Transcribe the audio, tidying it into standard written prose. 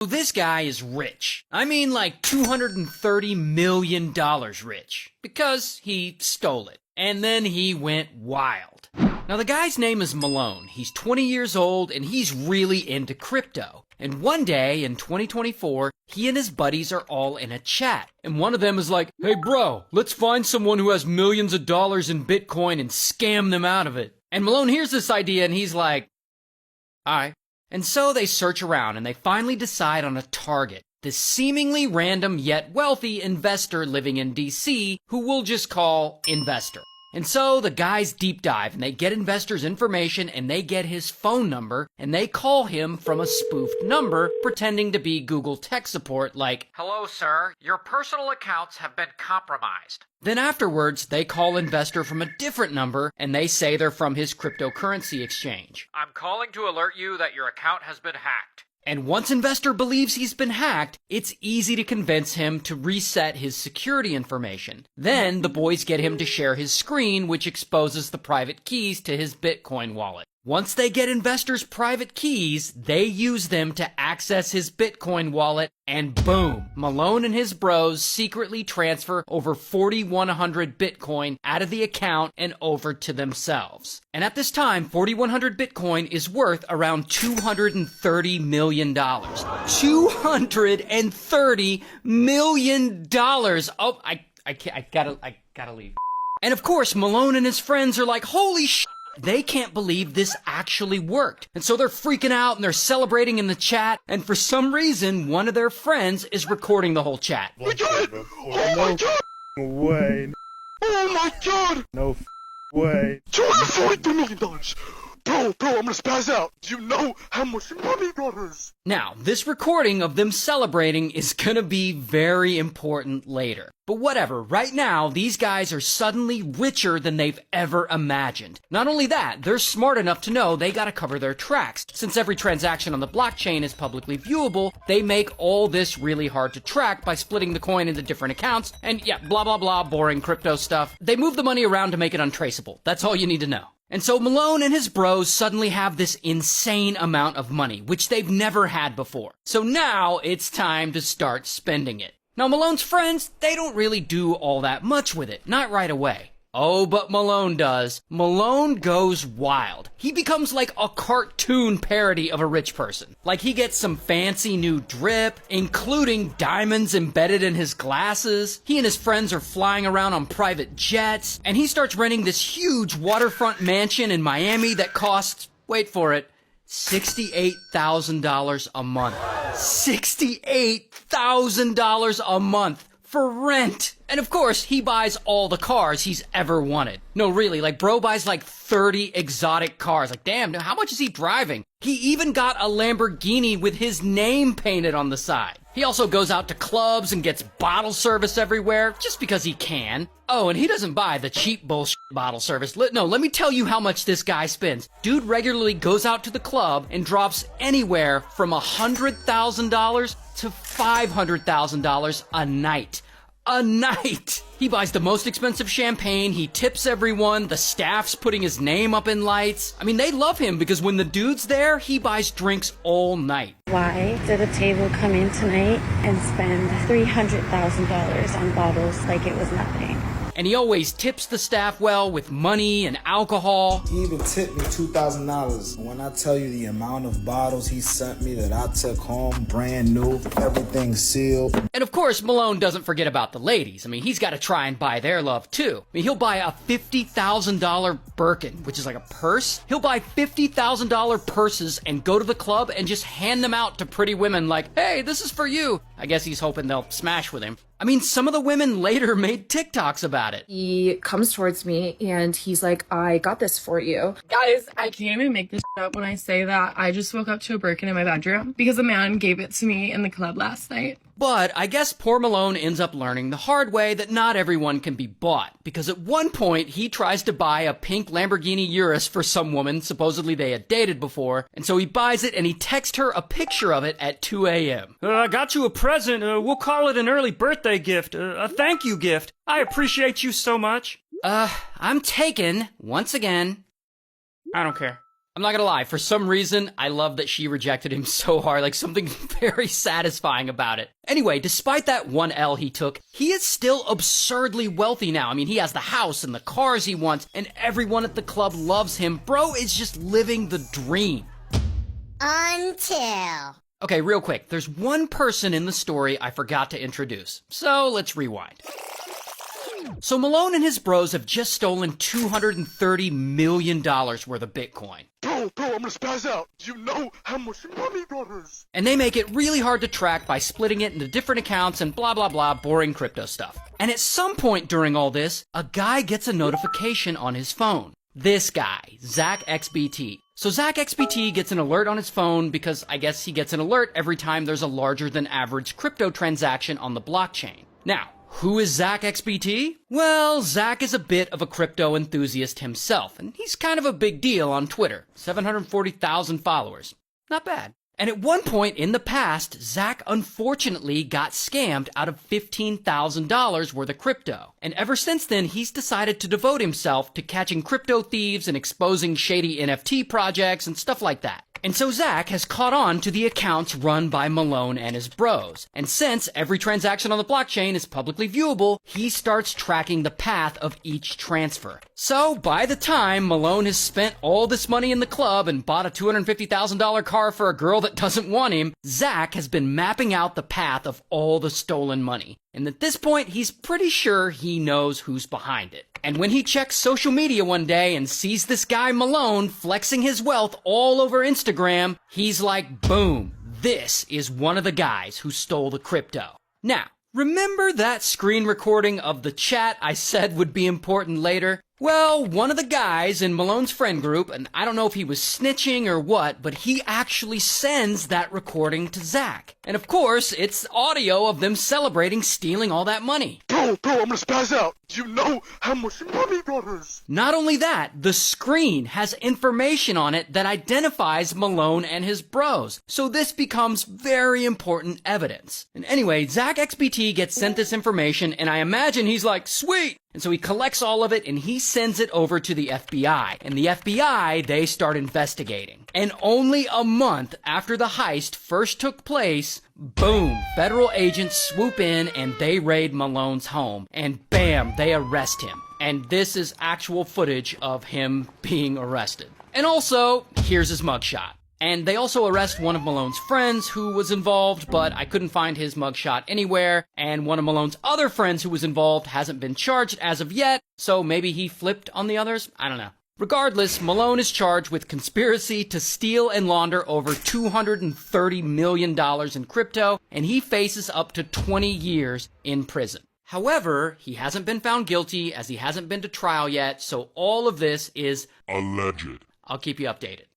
So this guy is rich. I mean like $230 million rich. Because he stole it. And then he went wild. Now the guy's name is Malone. He's 20 years old and he's really into crypto. And one day in 2024, he and his buddies are all in a chat. And one of them is like, hey bro, let's find someone who has millions of dollars in Bitcoin and scam them out of it. And Malone hears this idea and he's like, alright. And so they search around and they finally decide on a target. This seemingly random yet wealthy investor living in DC who we'll just call Investor. And so the guys deep dive and they get Investor's information and they get his phone number and they call him from a spoofed number pretending to be Google tech support like, hello sir, your personal accounts have been compromised. Then afterwards, they call Investor from a different number and they say they're from his cryptocurrency exchange. I'm calling to alert you that your account has been hacked. And once Investor believes he's been hacked, it's easy to convince him to reset his security information. Then the boys get him to share his screen, which exposes the private keys to his Bitcoin wallet. Once they get Investor's private keys, they use them to access his Bitcoin wallet, and boom, Malone and his bros secretly transfer over 4,100 Bitcoin out of the account and over to themselves. And at this time, 4,100 Bitcoin is worth around $230 million. $230 million! Oh, I gotta leave. And of course, Malone and his friends are like, holy shit! They can't believe this actually worked. And so they're freaking out and they're celebrating in the chat. And for some reason, one of their friends is recording the whole chat. We did it! Oh my god! Way. Oh my god! No way. $242 million! Bro, I'm gonna spaz out. Do you know how much money that is? Now, this recording of them celebrating is gonna be very important later. But whatever, right now, these guys are suddenly richer than they've ever imagined. Not only that, they're smart enough to know they gotta cover their tracks. Since every transaction on the blockchain is publicly viewable, they make all this really hard to track by splitting the coin into different accounts, and yeah, blah blah blah, boring crypto stuff. They move the money around to make it untraceable. That's all you need to know. And so Malone and his bros suddenly have this insane amount of money, which they've never had before. So now it's time to start spending it. Now Malone's friends, they don't really do all that much with it, not right away. Oh, but Malone does. Malone goes wild. He becomes like a cartoon parody of a rich person. Like he gets some fancy new drip, including diamonds embedded in his glasses. He and his friends are flying around on private jets, and he starts renting this huge waterfront mansion in Miami that costs, wait for it, $68,000 a month. $68,000 a month for rent. And of course, he buys all the cars he's ever wanted. No, really, like bro buys like 30 exotic cars. Like, damn, how much is he driving? He even got a Lamborghini with his name painted on the side. He also goes out to clubs and gets bottle service everywhere, just because he can. Oh, and he doesn't buy the cheap bullshit bottle service. No, let me tell you how much this guy spends. Dude regularly goes out to the club and drops anywhere from $100,000 to $500,000 a night. A night! He buys the most expensive champagne, he tips everyone, the staff's putting his name up in lights. I mean, they love him because when the dude's there, he buys drinks all night. Why did a table come in tonight and spend $300,000 on bottles like it was nothing? And he always tips the staff well with money and alcohol. He even tipped me $2,000. When I tell you the amount of bottles he sent me that I took home, brand new, everything sealed. And of course, Malone doesn't forget about the ladies. I mean, he's got to try and buy their love too. I mean, he'll buy a $50,000 Birkin, which is like a purse. He'll buy $50,000 purses and go to the club and just hand them out to pretty women like, hey, this is for you. I guess he's hoping they'll smash with him. I mean, some of the women later made TikToks about it. He comes towards me and he's like, I got this for you. Guys, I can't even make this up when I say that I just woke up to a Birkin in my bedroom because a man gave it to me in the club last night. But I guess poor Malone ends up learning the hard way that not everyone can be bought, because at one point he tries to buy a pink Lamborghini Urus for some woman supposedly they had dated before, and so he buys it and he texts her a picture of it at 2 a.m. I got you a present. We'll call it an early birthday gift. A thank you gift. I appreciate you so much. I'm taken, once again. I don't care. I'm not gonna lie, for some reason, I love that she rejected him so hard, like something very satisfying about it. Anyway, despite that one L he took, he is still absurdly wealthy now. I mean, he has the house and the cars he wants, and everyone at the club loves him. Bro is just living the dream. Until... Okay, real quick, there's one person in the story I forgot to introduce, so let's rewind. So Malone and his bros have just stolen $230 million worth of Bitcoin. Bro, I'm gonna spaz out. Do you know how much money that is? And they make it really hard to track by splitting it into different accounts and blah blah blah boring crypto stuff. And at some point during all this, a guy gets a notification on his phone. This guy, ZachXBT. So ZachXBT gets an alert on his phone because I guess he gets an alert every time there's a larger than average crypto transaction on the blockchain. Now, who is ZachXBT? Well, Zach is a bit of a crypto enthusiast himself, and he's kind of a big deal on Twitter. 740,000 followers. Not bad. And at one point in the past, Zach unfortunately got scammed out of $15,000 worth of crypto. And ever since then, he's decided to devote himself to catching crypto thieves and exposing shady NFT projects and stuff like that. And so Zach has caught on to the accounts run by Malone and his bros. And since every transaction on the blockchain is publicly viewable, he starts tracking the path of each transfer. So by the time Malone has spent all this money in the club and bought a $250,000 car for a girl that doesn't want him, Zach has been mapping out the path of all the stolen money. And at this point, he's pretty sure he knows who's behind it. And when he checks social media one day and sees this guy Malone flexing his wealth all over Instagram, he's like, boom, this is one of the guys who stole the crypto. Now, remember that screen recording of the chat I said would be important later? Well, one of the guys in Malone's friend group, and I don't know if he was snitching or what, but he actually sends that recording to Zach. And of course, it's audio of them celebrating stealing all that money. Bro, I'm gonna spaz out. Do you know how much money that is? Not only that, the screen has information on it that identifies Malone and his bros. So this becomes very important evidence. And anyway, ZachXBT gets sent this information, and I imagine he's like, sweet! And so he collects all of it and he sends it over to the FBI. And the FBI, they start investigating. And only a month after the heist first took place, boom, federal agents swoop in and they raid Malone's home. And bam, they arrest him. And this is actual footage of him being arrested. And also, here's his mugshot. And they also arrest one of Malone's friends who was involved, but I couldn't find his mugshot anywhere. And one of Malone's other friends who was involved hasn't been charged as of yet, so maybe he flipped on the others? I don't know. Regardless, Malone is charged with conspiracy to steal and launder over $230 million in crypto, and he faces up to 20 years in prison. However, he hasn't been found guilty as he hasn't been to trial yet, so all of this is alleged. I'll keep you updated.